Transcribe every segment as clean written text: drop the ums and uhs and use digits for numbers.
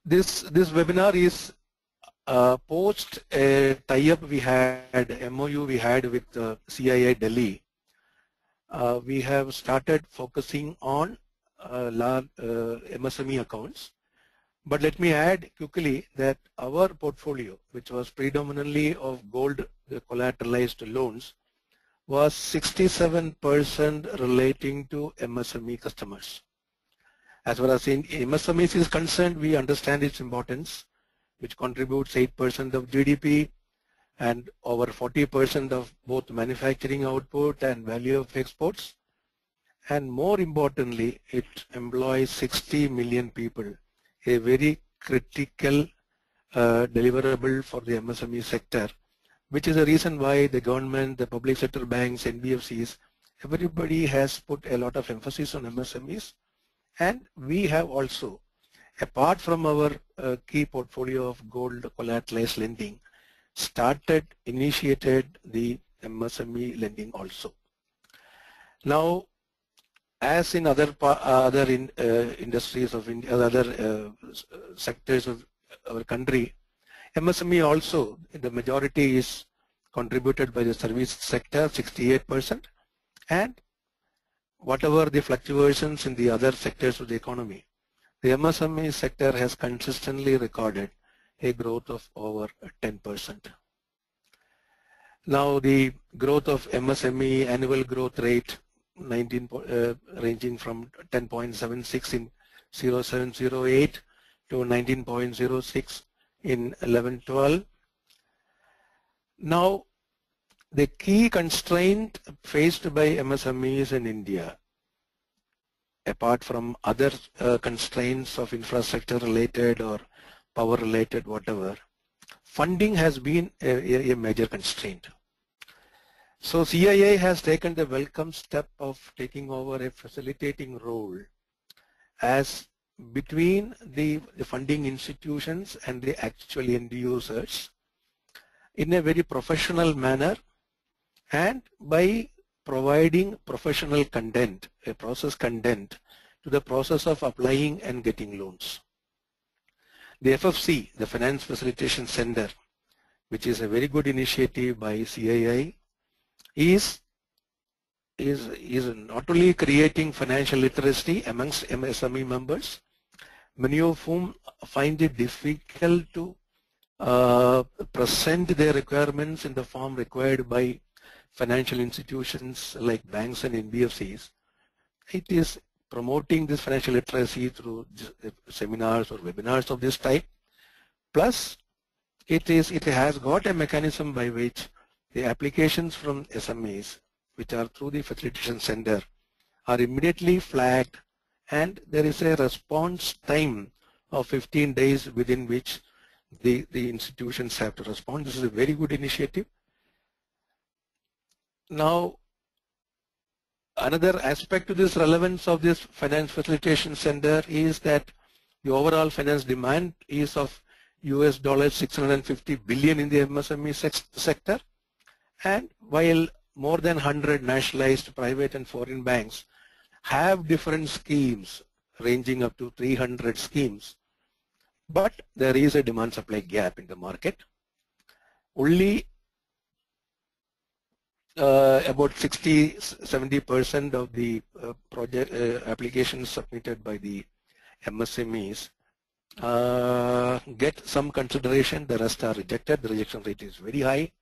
This webinar is post a tie-up we had, MOU we had with CII Delhi. We have started focusing on large MSME accounts. But let me add quickly that our portfolio, which was predominantly of gold collateralized loans, was 67% relating to MSME customers. As far as in MSMEs is concerned, we understand its importance, which contributes 8% of GDP and over 40% of both manufacturing output and value of exports. And more importantly, it employs 60 million people, a very critical deliverable for the MSME sector, which is the reason why the government, the public sector banks, NBFCs, everybody has put a lot of emphasis on MSMEs. And we have also, apart from our key portfolio of gold collateralized lending, initiated the MSME lending also. Now, as in other industries of India, other sectors of our country, MSME also, the majority is contributed by the service sector, 68%, and whatever the fluctuations in the other sectors of the economy, the MSME sector has consistently recorded a growth of over 10%. Now the growth of MSME annual growth rate ranging from 10.76 in 0708 to 19.06 in 1112. Now the key constraint faced by MSMEs in India, apart from other constraints of infrastructure related or power related, whatever, funding has been a major constraint. So CII has taken the welcome step of taking over a facilitating role as between the funding institutions and the actual end users in a very professional manner, and by providing professional content, a process content to the process of applying and getting loans. The FFC, the Finance Facilitation Center, which is a very good initiative by CII, is not only creating financial literacy amongst MSME members, many of whom find it difficult to present their requirements in the form required by financial institutions like banks and NBFCs. It is promoting this financial literacy through seminars or webinars of this type. Plus, it has got a mechanism by which the applications from SMEs, which are through the Facilitation Center, are immediately flagged, and there is a response time of 15 days within which the institutions have to respond. This is a very good initiative. Now, another aspect to this relevance of this Finance Facilitation Center is that the overall finance demand is of US $650 billion in the MSME sector, and while more than 100 nationalized private and foreign banks have different schemes ranging up to 300 schemes, but there is a demand-supply gap in the market. Only about 60–70% of the project applications submitted by the MSMEs get some consideration. The rest are rejected. The rejection rate is very high.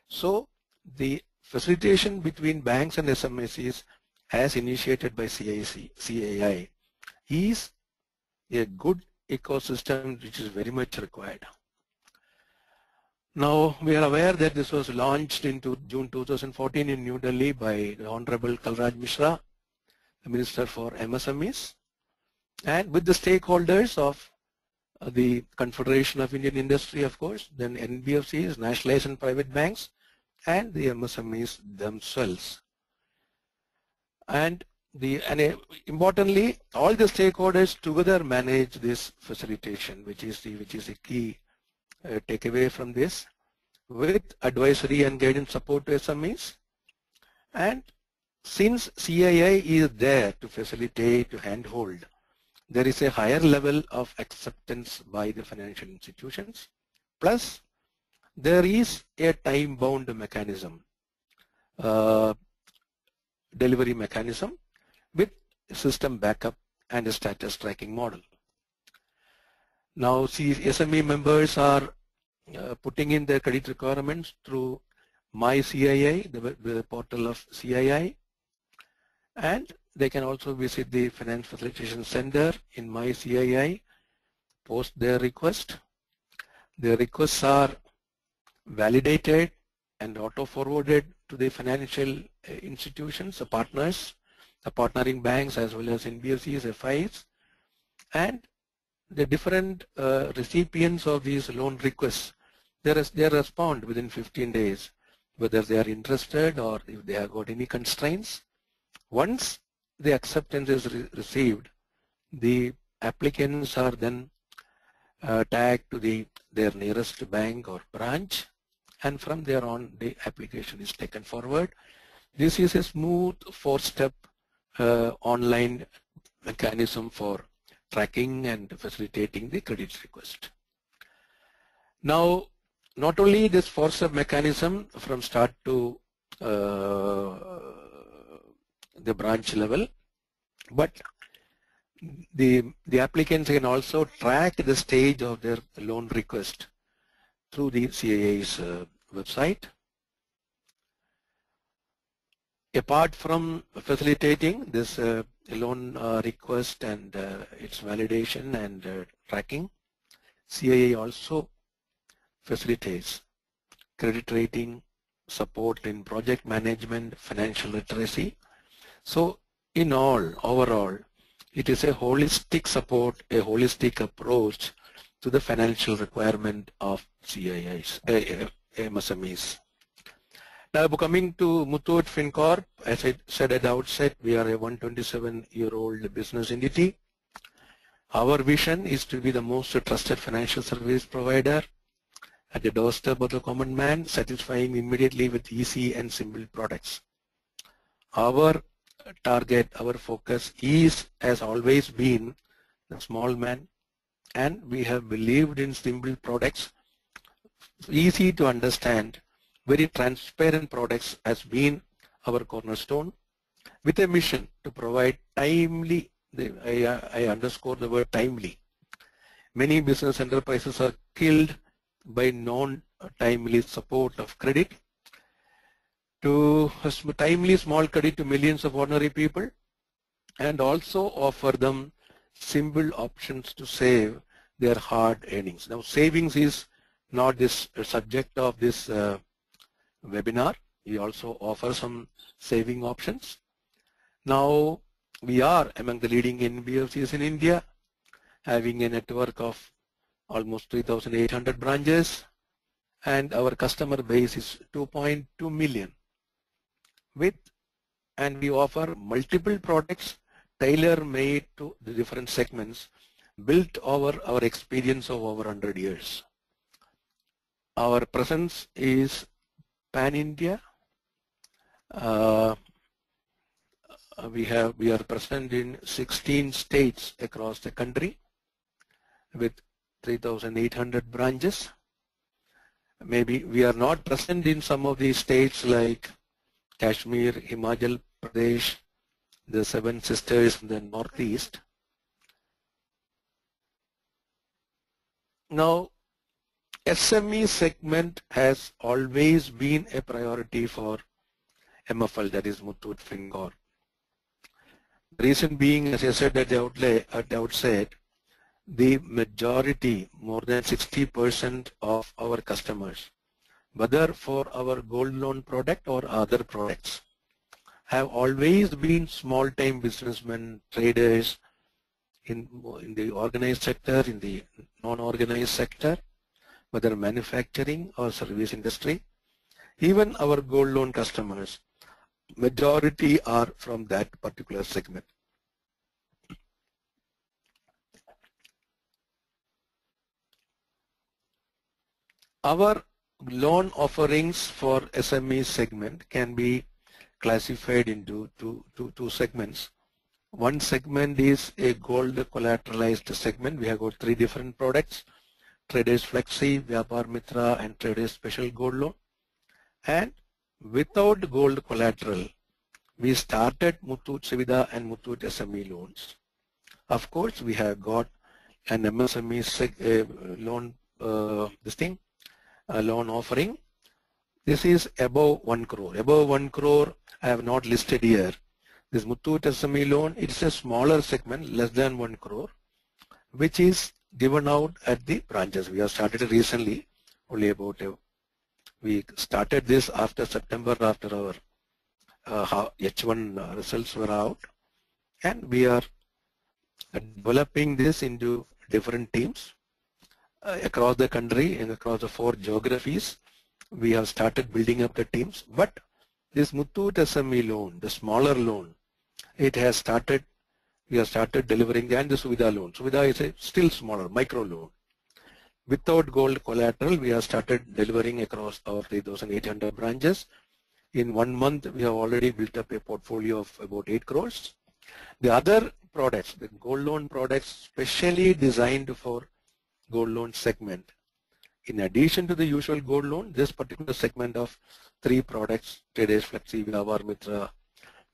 So the facilitation between banks and SMEs, as initiated by CII, is a good ecosystem which is very much required. Now, we are aware that this was launched in June 2014 in New Delhi by the Honorable Kalraj Mishra, the Minister for MSMEs, and with the stakeholders of the Confederation of Indian Industry, of course, then NBFCs, nationalized and private banks, and the MSMEs themselves. And importantly, all the stakeholders together manage this facilitation, which is the key takeaway from this, with advisory and guidance support to SMEs. And since CII is there to facilitate, to handhold, there is a higher level of acceptance by the financial institutions, plus there is a time-bound mechanism, delivery mechanism with system backup and a status tracking model. Now, SME members are putting in their credit requirements through SMEs-CII, the portal of CII, and they can also visit the Finance Facilitation Center in SMEs-CII, post their request. Their requests are validated and auto-forwarded to the financial institutions, the partners, the partnering banks as well as NBFCs, FIs, and the different recipients of these loan requests, they respond within 15 days, whether they are interested or if they have got any constraints. Once the acceptance is received, the applicants are then tagged to their nearest bank or branch, and from there on the application is taken forward. This is a smooth 4-step online mechanism for tracking and facilitating the credit request. Now, not only this 4-step mechanism from start to the branch level, but the applicants can also track the stage of their loan request through the CII's website. Apart from facilitating this loan request and its validation and tracking, CII also facilitates credit rating, support in project management, financial literacy. So in all, overall, it is a holistic support, a holistic approach to the financial requirement of CIIs, MSMEs. Now coming to Muthoot FinCorp, as I said at the outset, we are a 127-year-old business entity. Our vision is to be the most trusted financial service provider at the doorstep of the common man, satisfying immediately with easy and simple products. Our target, our focus has always been the small man, and we have believed in simple products, easy to understand, very transparent products has been our cornerstone, with a mission to provide timely, I underscore the word timely. Many business enterprises are killed by non-timely support of credit. To timely small credit to millions of ordinary people, and also offer them simple options to save their hard earnings. Now, savings is not this subject of this webinar. We also offer some saving options. Now, we are among the leading NBFCs in India, having a network of almost 3,800 branches, and our customer base is 2.2 million. And we offer multiple products tailor-made to the different segments, built over our experience of over 100 years. Our presence is pan-India. We are present in 16 states across the country with 3,800 branches. Maybe we are not present in some of these states like Kashmir, Himachal Pradesh, the 7 sisters in the northeast. Now, SME segment has always been a priority for MFL, that is Muthoot FinCorp. The reason being, as I said at the outset, the majority, more than 60% of our customers, whether for our gold loan product or other products, have always been small-time businessmen, traders in the organized sector, in the non-organized sector, whether manufacturing or service industry. Even our gold loan customers, majority are from that particular segment. Our loan offerings for SME segment can be classified into two segments. One segment is a gold collateralized segment. We have got 3 different products: Traders Flexi, Vyapar Mitra, and Traders Special Gold Loan. And without gold collateral, we started Muthoot SUVIDHA and Muthoot SME loans. Of course, we have got an MSME loan loan offering. This is above 1 crore. Above 1 crore, I have not listed here. This Muthoot SME loan, it's a smaller segment, less than 1 crore, which is given out at the branches. We have started recently, only about we started this after September, after our H1 results were out, and we are developing this into different teams across the country and across the 4 geographies. We have started building up the teams, but this Muthoot SME loan, the smaller loan, it has started, we have started delivering, and the SUVIDHA loan. SUVIDHA is a still smaller micro loan. Without gold collateral, we have started delivering across our 3,800 branches. In 1 month, we have already built up a portfolio of about 8 crores. The other products, the gold loan products specially designed for gold loan segment. In addition to the usual gold loan, this particular segment of 3 products, Traders Flexi, Vyapar Mitra,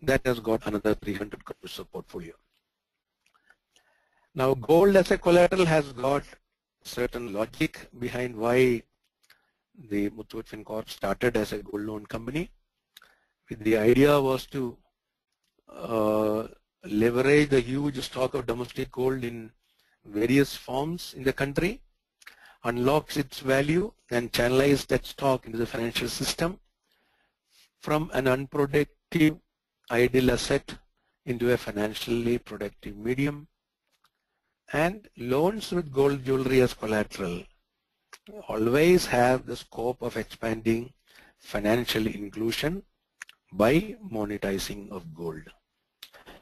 that has got another 300 crores of portfolio. Now, gold as a collateral has got certain logic behind why the Muthoot FinCorp started as a gold loan company. The idea was to leverage the huge stock of domestic gold in various forms in the country, unlocks its value, and channelize that stock into the financial system from an unproductive idle asset into a financially productive medium. And loans with gold jewelry as collateral always have the scope of expanding financial inclusion by monetizing of gold.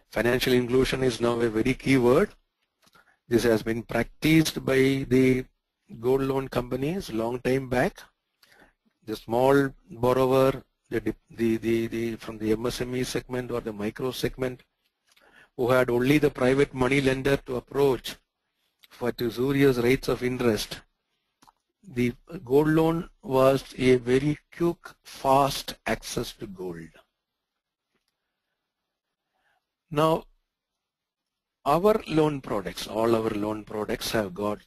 Financial inclusion is now a very key word. This has been practiced by the gold loan companies long time back. The small borrower, from the MSME segment or the micro segment, who had only the private money lender to approach for usurious rates of interest, the gold loan was a very quick, fast access to gold. Now, our loan products, all our loan products have got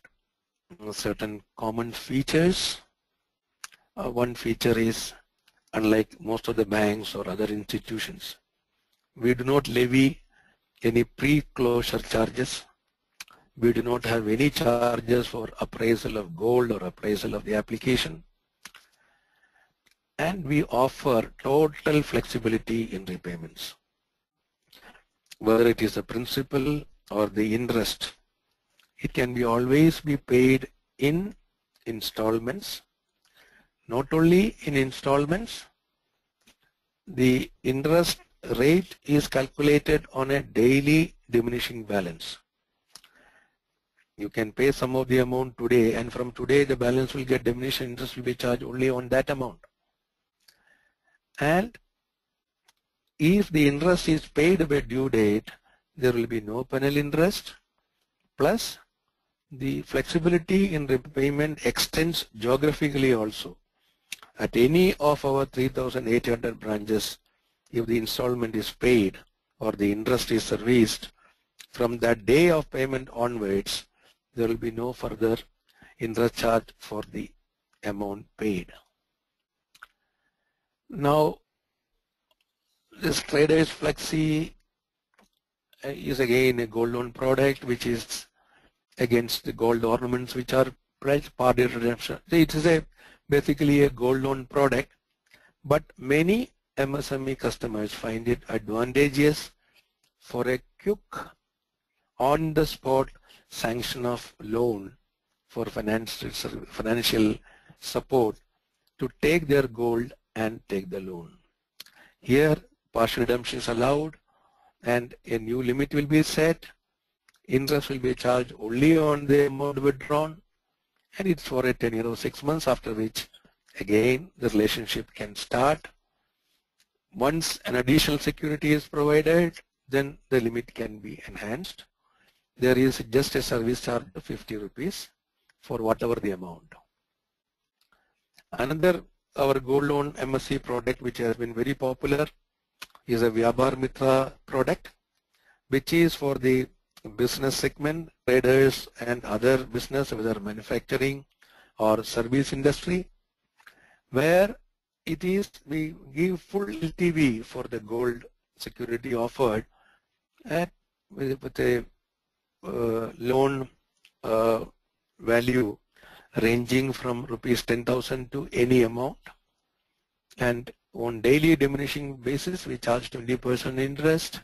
certain common features. One feature is, unlike most of the banks or other institutions, we do not levy any pre-closure charges. We do not have any charges for appraisal of gold or appraisal of the application. And we offer total flexibility in repayments. Whether it is the principal or the interest, it can be always be paid in installments. Not only in installments, the interest rate is calculated on a daily diminishing balance. You can pay some of the amount today, and from today the balance will get diminished, interest will be charged only on that amount. And if the interest is paid by due date, there will be no penal interest, plus the flexibility in repayment extends geographically also. At any of our 3,800 branches, if the installment is paid or the interest is serviced, from that day of payment onwards, there will be no further interest charge for the amount paid. Now, this Traders Flexi is again a gold loan product which is against the gold ornaments which are priced par day redemption. It is basically a gold loan product, but many MSME customers find it advantageous for a quick on-the-spot sanction of loan for financial support to take their gold and take the loan. Here partial redemption is allowed and a new limit will be set. Interest will be charged only on the amount withdrawn, and it's for a tenure of 6 months, after which again the relationship can start. Once an additional security is provided, then the limit can be enhanced. There is just a service charge of 50 rupees for whatever the amount. Another, our gold loan MSE product which has been very popular is a Vyapar Mitra product, which is for the business segment, traders and other business, whether manufacturing or service industry, where it is we give full LTV for the gold security offered at with a loan value ranging from rupees 10,000 to any amount, and on daily diminishing basis we charge 20% interest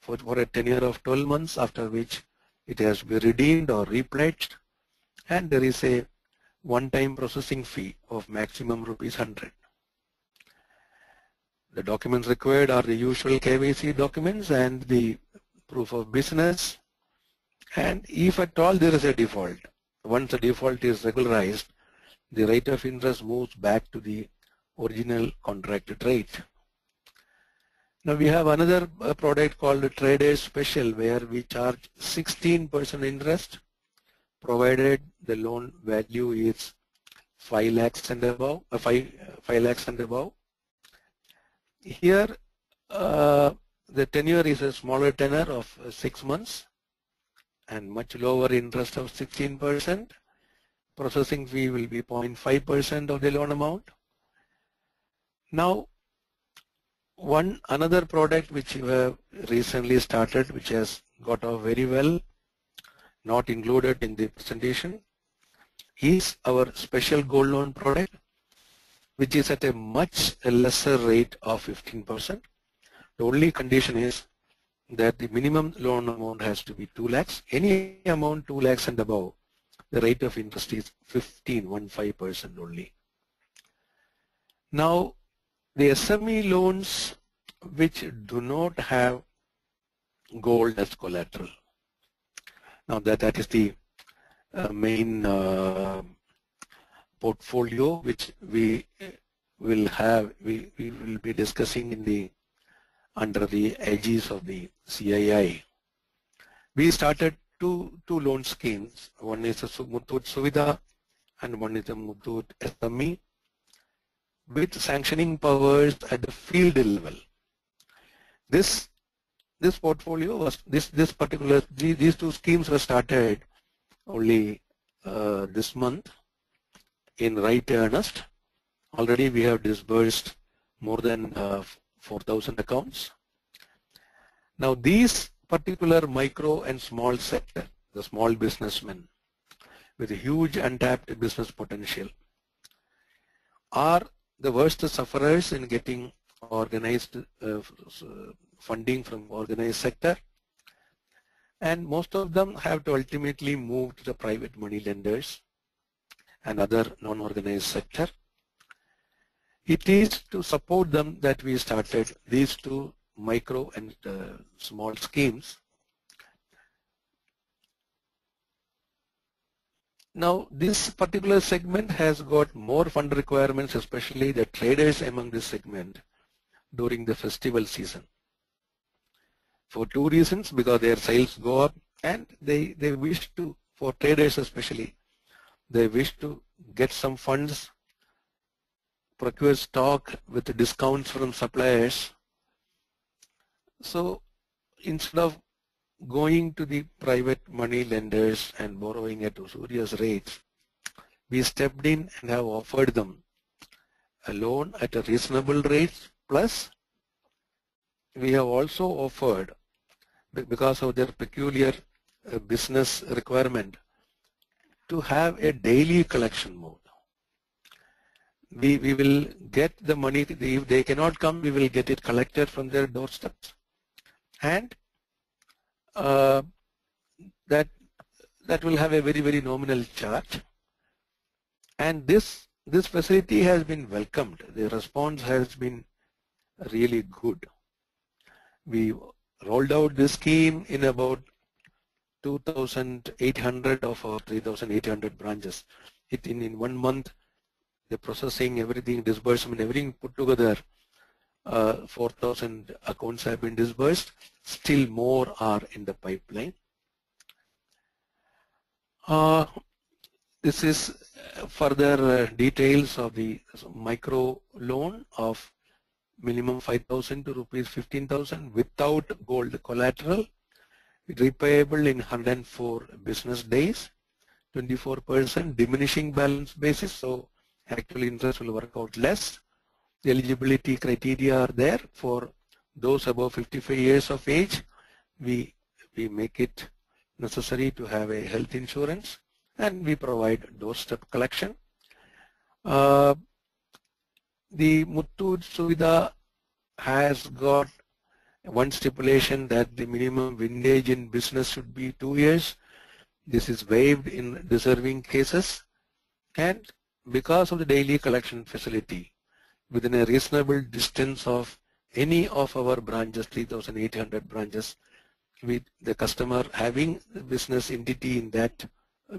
for a tenure of 12 months, after which it has to be redeemed or repledged, and there is a one-time processing fee of maximum rupees 100. The documents required are the usual KYC documents and the proof of business, and if at all there is a default, once the default is regularized, the rate of interest moves back to the original contracted rate. Now we have another product called the Traders Special, where we charge 16% interest provided the loan value is 5 lakhs and above. 5 lakhs and above. Here the tenure is a smaller tenure of 6 months and much lower interest of 16%. Processing fee will be 0.5% of the loan amount. Now another product which we have recently started, which has got off very well, not included in the presentation, is our special gold loan product, which is at a much lesser rate of 15%. The only condition is that the minimum loan amount has to be 2 lakhs. Any amount 2 lakhs and above, the rate of interest is 15% only. Now the SME loans which do not have gold as collateral. Now that is the main portfolio which we will have, we will be discussing in the under the aegis of the CII. We started two loan schemes. One is a Muthoot SUVIDHA and one is a Muthoot SME with sanctioning powers at the field level. This portfolio was these two schemes were started only this month in right earnest. Already we have disbursed more than 4,000 accounts. Now these particular micro and small sector, the small businessmen with a huge untapped business potential, are the worst sufferers in getting organized funding from organized sector, and most of them have to ultimately move to the private money lenders and other non-organized sector. It is to support them that we started these two micro and small schemes. Now this particular segment has got more fund requirements, especially the traders among this segment during the festival season. For two reasons: because their sales go up and they wish to, for traders especially, they wish to get some funds, procure stock with discounts from suppliers. So instead of going to the private money lenders and borrowing at usurious rates, we stepped in and have offered them a loan at a reasonable rate, plus we have also offered, because of their peculiar business requirement, to have a daily collection mode. We will get the money, if they cannot come, we will get it collected from their doorsteps, and that will have a very nominal charge. And this facility has been welcomed. The response has been really good. We rolled out this scheme in about 2,800 of our 3,800 branches. In 1 month, the processing, everything, disbursement, everything put together, 4,000 accounts have been disbursed. Still more are in the pipeline. This is further details of the micro loan of minimum 5,000 to rupees 15,000 without gold collateral, repayable in 104 business days, 24% diminishing balance basis, so actually interest will work out less. The eligibility criteria are there for those above 55 years of age. We make it necessary to have a health insurance, and we provide doorstep collection. The Muthoot SUVIDHA has got one stipulation that the minimum windage in business should be 2 years. This is waived in deserving cases, and because of the daily collection facility within a reasonable distance of any of our branches, 3,800 branches, with the customer having the business entity in that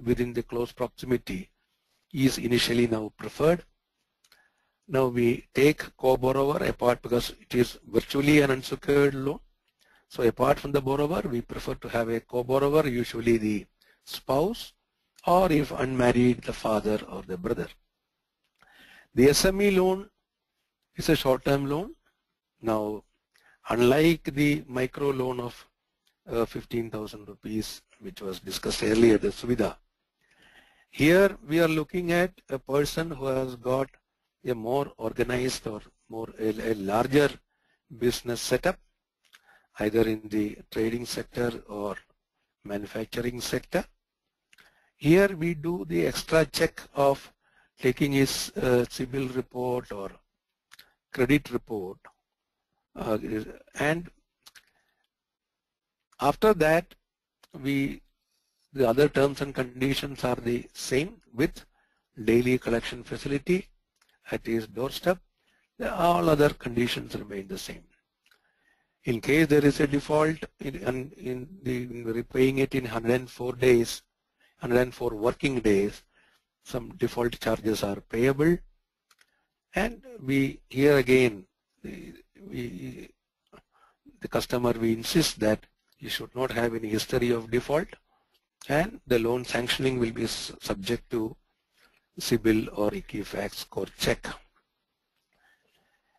within the close proximity is initially now preferred. Now we take co-borrower apart because it is virtually an unsecured loan. So apart from the borrower, we prefer to have a co-borrower, usually the spouse, or if unmarried, the father or the brother. The SME loan is a short-term loan. Now, unlike the micro loan of 15,000 rupees, which was discussed earlier, the SUVIDHA, here we are looking at a person who has got a more organized or a larger business setup, either in the trading sector or manufacturing sector. Here we do the extra check of taking his CIBIL report or credit report, and after that the other terms and conditions are the same with daily collection facility at his doorstep. All other conditions remain the same. In case there is a default in repaying it in 104 days, 104 working days, some default charges are payable, and we here again the customer, we insist that you should not have any history of default, and the loan sanctioning will be subject to CIBIL or Equifax score check.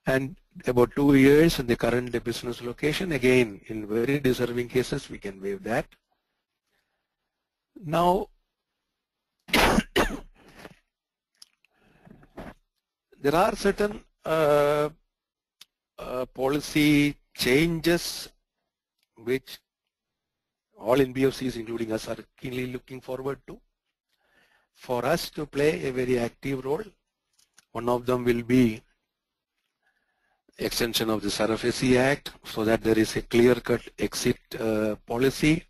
And about 2 years in the current business location, again in very deserving cases we can waive that. Now there are certain policy changes which all NBFCs, including us, are keenly looking forward to, for us to play a very active role. One of them will be extension of the FFC Act, so that there is a clear-cut exit policy.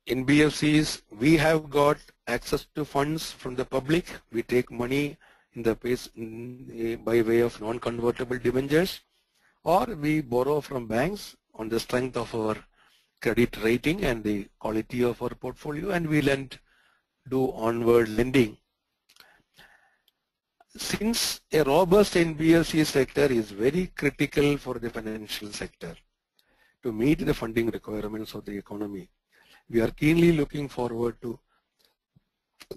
NBFCs, we have got access to funds from the public. We take money in the by way of non-convertible debentures, or we borrow from banks on the strength of our credit rating and the quality of our portfolio, and we do onward lending. Since a robust NBFC sector is very critical for the financial sector to meet the funding requirements of the economy, we are keenly looking forward to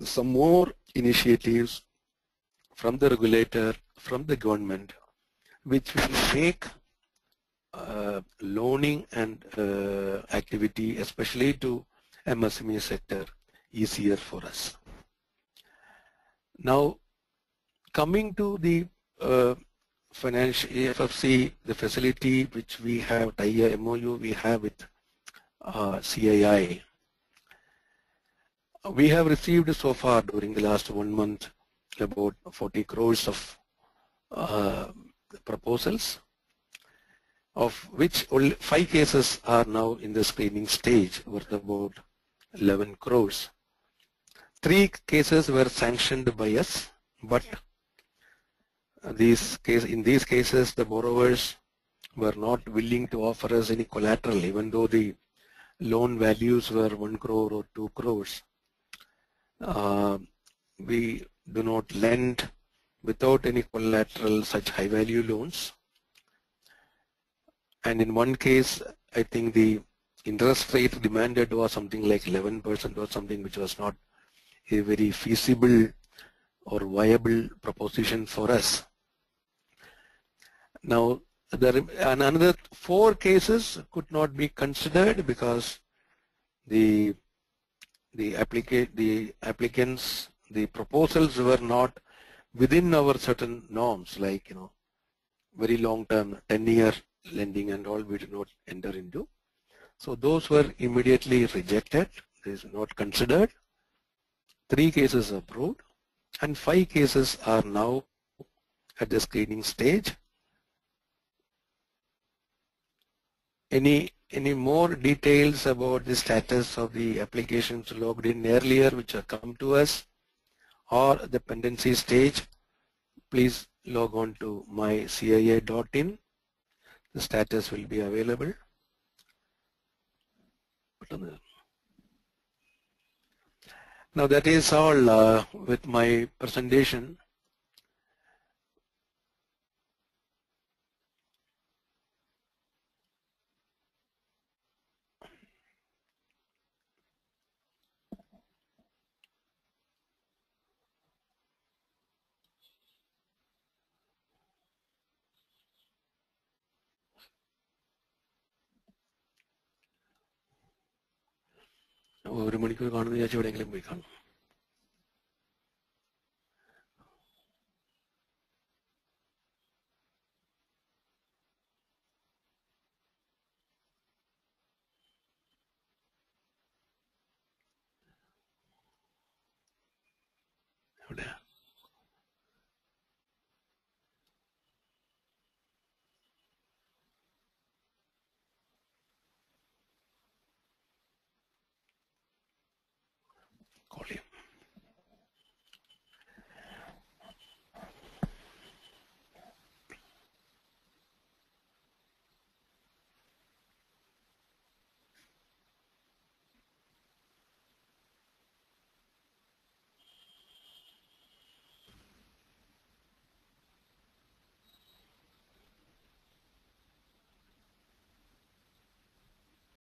some more initiatives from the regulator, from the government, which will make loaning and activity, especially to MSME sector, easier for us. Now, coming to the financial FFC, the facility which we have, TIA MOU we have with CII. We have received so far during the last 1 month about 40 crores of proposals, of which only 5 cases are now in the screening stage, worth about 11 crores. 3 cases were sanctioned by us, but in these cases the borrowers were not willing to offer us any collateral, even though the loan values were 1 crore or 2 crores. We do not lend without any collateral such high value loans. And in one case, I think the interest rate demanded was something like 11% or something, which was not a very feasible or viable proposition for us. Now, another 4 cases could not be considered because the applicants, the proposals were not within our certain norms, like very long-term 10-year lending and all, we did not enter into. So those were immediately rejected. This is not considered. 3 cases approved, and 5 cases are now at the screening stage. Any more details about the status of the applications logged in earlier which have come to us, or the pendency stage, please log on to mycii.in. The status will be available. Now that is all with my presentation. ഒരു മണിക്കൂർ കാണുന്ന വിചാരിച്ചു എവിടെയെങ്കിലും പോയി കാണും.